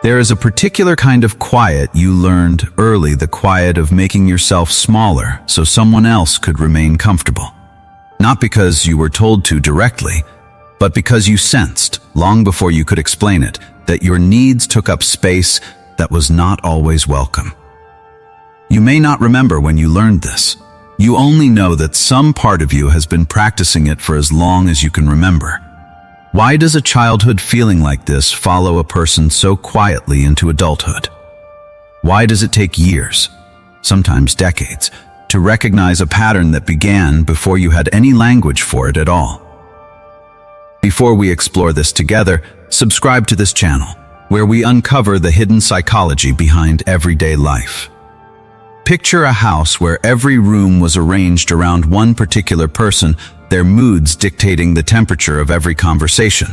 There is a particular kind of quiet you learned early, the quiet of making yourself smaller so someone else could remain comfortable. Not because you were told to directly, but because you sensed, long before you could explain it, that your needs took up space that was not always welcome. You may not remember when you learned this. You only know that some part of you has been practicing it for as long as you can remember. Why does a childhood feeling like this follow a person so quietly into adulthood? Why does it take years, sometimes decades, to recognize a pattern that began before you had any language for it at all? Before we explore this together, subscribe to this channel, where we uncover the hidden psychology behind everyday life. Picture a house where every room was arranged around one particular person, their moods dictating the temperature of every conversation,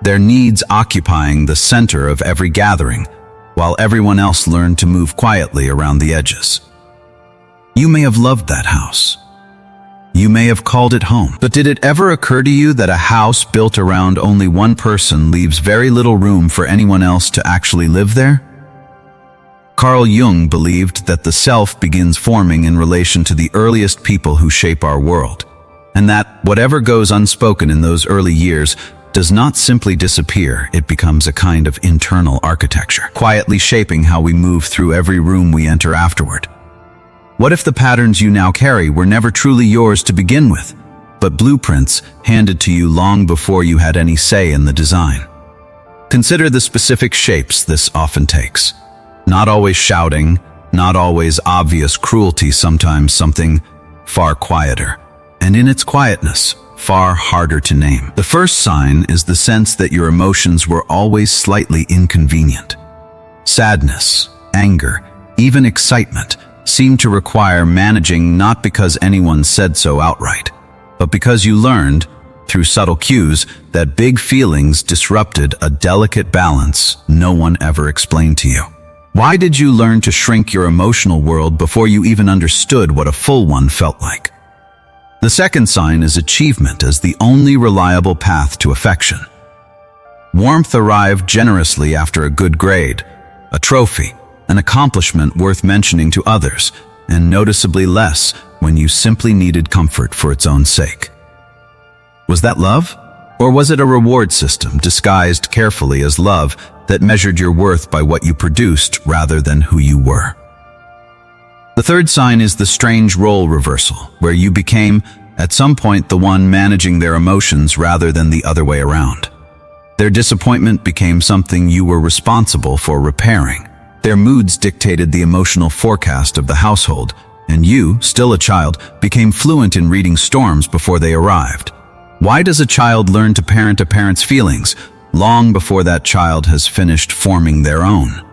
their needs occupying the center of every gathering, while everyone else learned to move quietly around the edges. You may have loved that house. You may have called it home. But did it ever occur to you that a house built around only one person leaves very little room for anyone else to actually live there? Carl Jung believed that the self begins forming in relation to the earliest people who shape our world, and that whatever goes unspoken in those early years does not simply disappear. It becomes a kind of internal architecture, quietly shaping how we move through every room we enter afterward. What if the patterns you now carry were never truly yours to begin with, but blueprints handed to you long before you had any say in the design? Consider the specific shapes this often takes. Not always shouting, not always obvious cruelty, sometimes something far quieter, and in its quietness, far harder to name. The first sign is the sense that your emotions were always slightly inconvenient. Sadness, anger, even excitement seem to require managing, not because anyone said so outright, but because you learned, through subtle cues, that big feelings disrupted a delicate balance no one ever explained to you. Why did you learn to shrink your emotional world before you even understood what a full one felt like? The second sign is achievement as the only reliable path to affection. Warmth arrived generously after a good grade, a trophy, an accomplishment worth mentioning to others, and noticeably less when you simply needed comfort for its own sake. Was that love? Or was it a reward system disguised carefully as love that measured your worth by what you produced rather than who you were? The third sign is the strange role reversal, where you became, at some point, the one managing their emotions rather than the other way around. Their disappointment became something you were responsible for repairing. Their moods dictated the emotional forecast of the household, and you, still a child, became fluent in reading storms before they arrived. Why does a child learn to parent a parent's feelings long before that child has finished forming their own?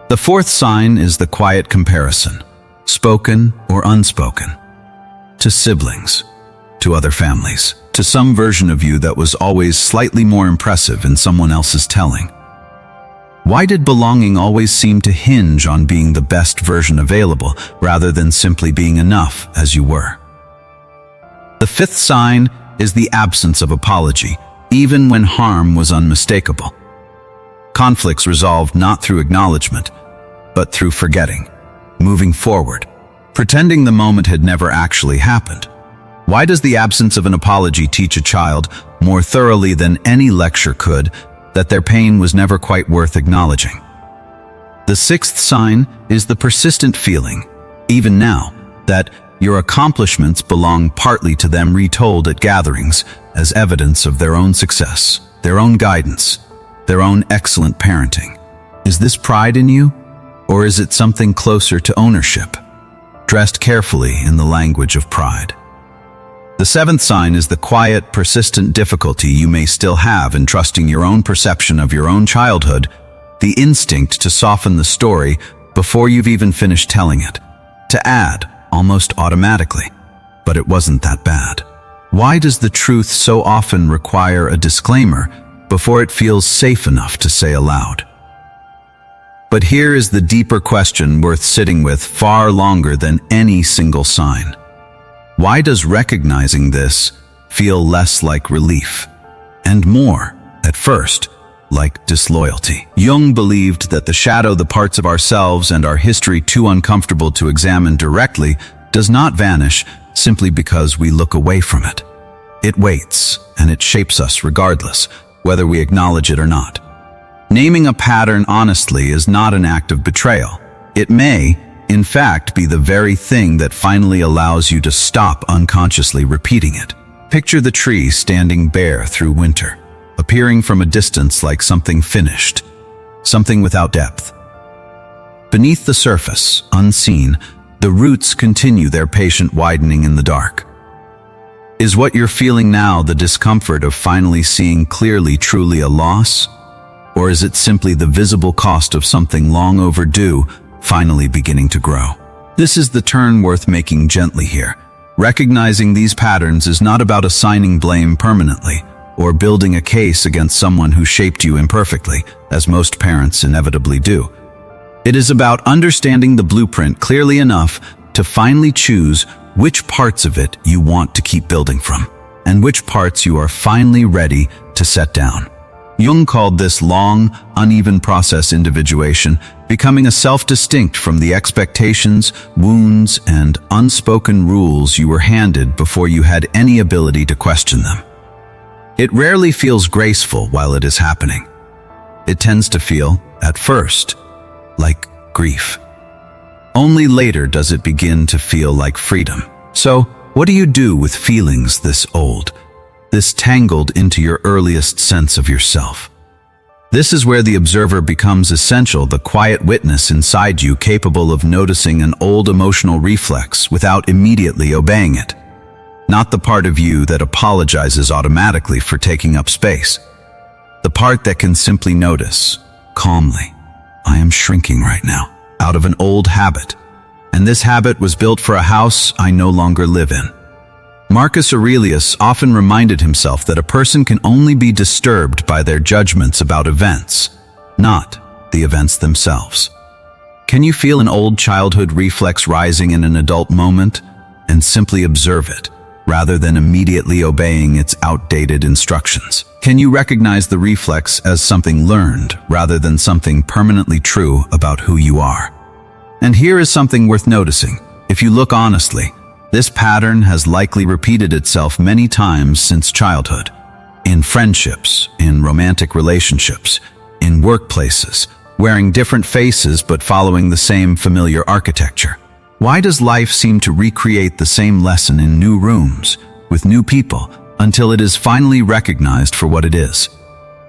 The fourth sign is the quiet comparison, spoken or unspoken, to siblings, to other families, to some version of you that was always slightly more impressive in someone else's telling. Why did belonging always seem to hinge on being the best version available rather than simply being enough as you were? The fifth sign is the absence of apology, even when harm was unmistakable. Conflicts resolved not through acknowledgement, but through forgetting, moving forward, pretending the moment had never actually happened. Why does the absence of an apology teach a child, more thoroughly than any lecture could, that their pain was never quite worth acknowledging? The sixth sign is the persistent feeling, even now, that your accomplishments belong partly to them retold at gatherings as evidence of their own success, their own guidance, their own excellent parenting. Is this pride in you, or is it something closer to ownership, dressed carefully in the language of pride? The seventh sign is the quiet, persistent difficulty you may still have in trusting your own perception of your own childhood, the instinct to soften the story before you've even finished telling it, to add, almost automatically, but it wasn't that bad. Why does the truth so often require a disclaimer before it feels safe enough to say aloud? But here is the deeper question worth sitting with far longer than any single sign. Why does recognizing this feel less like relief, and more, at first, like disloyalty. Jung believed that the shadow, the parts of ourselves and our history too uncomfortable to examine directly, does not vanish simply because we look away from it. It waits, and it shapes us regardless, whether we acknowledge it or not. Naming a pattern honestly is not an act of betrayal. It may, in fact, be the very thing that finally allows you to stop unconsciously repeating it. Picture the tree standing bare through winter, appearing from a distance like something finished, something without depth. Beneath the surface, unseen, the roots continue their patient widening in the dark. Is what you're feeling now the discomfort of finally seeing clearly truly a loss? Or is it simply the visible cost of something long overdue finally beginning to grow? This is the turn worth making gently here. Recognizing these patterns is not about assigning blame permanently or building a case against someone who shaped you imperfectly, as most parents inevitably do. It is about understanding the blueprint clearly enough to finally choose which parts of it you want to keep building from, and which parts you are finally ready to set down. Jung called this long, uneven process individuation, becoming a self-distinct from the expectations, wounds, and unspoken rules you were handed before you had any ability to question them. It rarely feels graceful while it is happening. It tends to feel, at first, like grief. Only later does it begin to feel like freedom. So, what do you do with feelings this old, this tangled into your earliest sense of yourself? This is where the observer becomes essential, the quiet witness inside you capable of noticing an old emotional reflex without immediately obeying it. Not the part of you that apologizes automatically for taking up space. The part that can simply notice, calmly, I am shrinking right now, out of an old habit. And this habit was built for a house I no longer live in. Marcus Aurelius often reminded himself that a person can only be disturbed by their judgments about events, not the events themselves. Can you feel an old childhood reflex rising in an adult moment and simply observe it, rather than immediately obeying its outdated instructions? Can you recognize the reflex as something learned rather than something permanently true about who you are? And here is something worth noticing. If you look honestly, this pattern has likely repeated itself many times since childhood. In friendships, in romantic relationships, in workplaces, wearing different faces but following the same familiar architecture. Why does life seem to recreate the same lesson in new rooms, with new people, until it is finally recognized for what it is?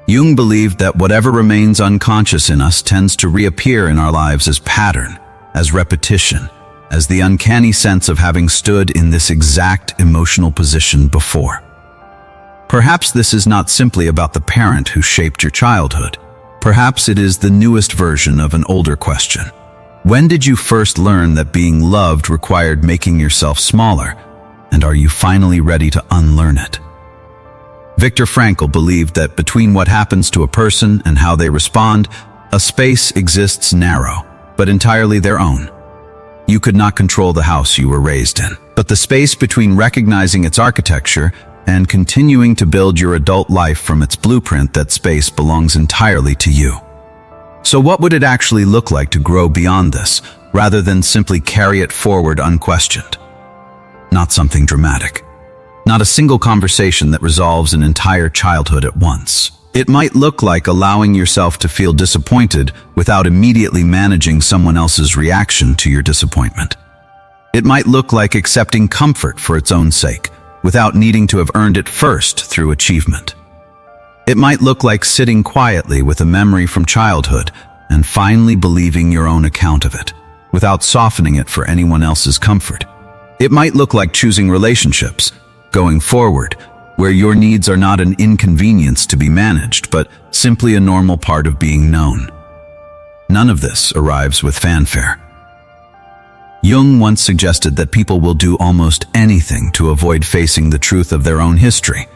Jung believed that whatever remains unconscious in us tends to reappear in our lives as pattern, as repetition, as the uncanny sense of having stood in this exact emotional position before. Perhaps this is not simply about the parent who shaped your childhood. Perhaps it is the newest version of an older question. When did you first learn that being loved required making yourself smaller, and are you finally ready to unlearn it? Viktor Frankl believed that between what happens to a person and how they respond, a space exists narrow, but entirely their own. You could not control the house you were raised in, but the space between recognizing its architecture and continuing to build your adult life from its blueprint, that space belongs entirely to you. So what would it actually look like to grow beyond this, rather than simply carry it forward unquestioned? Not something dramatic. Not a single conversation that resolves an entire childhood at once. It might look like allowing yourself to feel disappointed without immediately managing someone else's reaction to your disappointment. It might look like accepting comfort for its own sake, without needing to have earned it first through achievement. It might look like sitting quietly with a memory from childhood and finally believing your own account of it, without softening it for anyone else's comfort. It might look like choosing relationships, going forward, where your needs are not an inconvenience to be managed, but simply a normal part of being known. None of this arrives with fanfare. Jung once suggested that people will do almost anything to avoid facing the truth of their own history,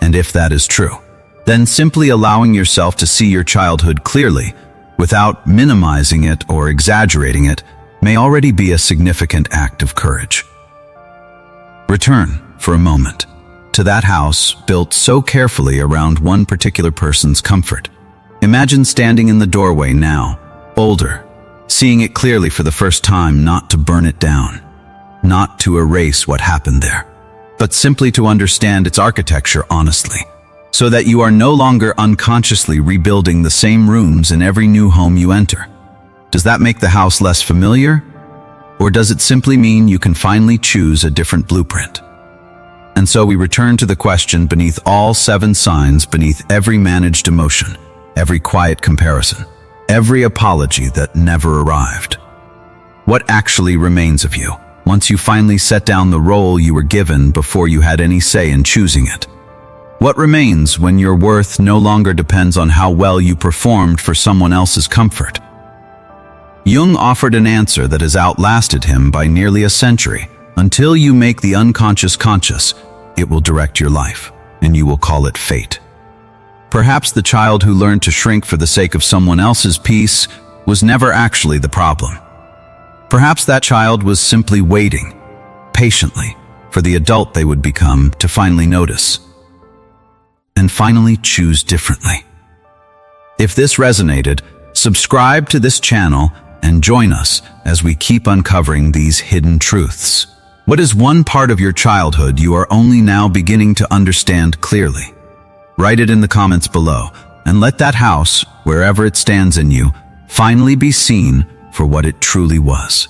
and if that is true, then simply allowing yourself to see your childhood clearly, without minimizing it or exaggerating it, may already be a significant act of courage. Return, for a moment, to that house built so carefully around one particular person's comfort. Imagine standing in the doorway now, older, seeing it clearly for the first time, not to burn it down, not to erase what happened there, but simply to understand its architecture honestly, so that you are no longer unconsciously rebuilding the same rooms in every new home you enter. Does that make the house less familiar? Or does it simply mean you can finally choose a different blueprint? And so we return to the question beneath all 7 signs, beneath every managed emotion, every quiet comparison, every apology that never arrived. What actually remains of you, once you finally set down the role you were given before you had any say in choosing it? What remains when your worth no longer depends on how well you performed for someone else's comfort? Jung offered an answer that has outlasted him by nearly a century. Until you make the unconscious conscious, it will direct your life, and you will call it fate. Perhaps the child who learned to shrink for the sake of someone else's peace was never actually the problem. Perhaps that child was simply waiting, patiently, for the adult they would become to finally notice, and finally choose differently. If this resonated, subscribe to this channel and join us as we keep uncovering these hidden truths. What is one part of your childhood you are only now beginning to understand clearly? Write it in the comments below, and let that house, wherever it stands in you, finally be seen for what it truly was.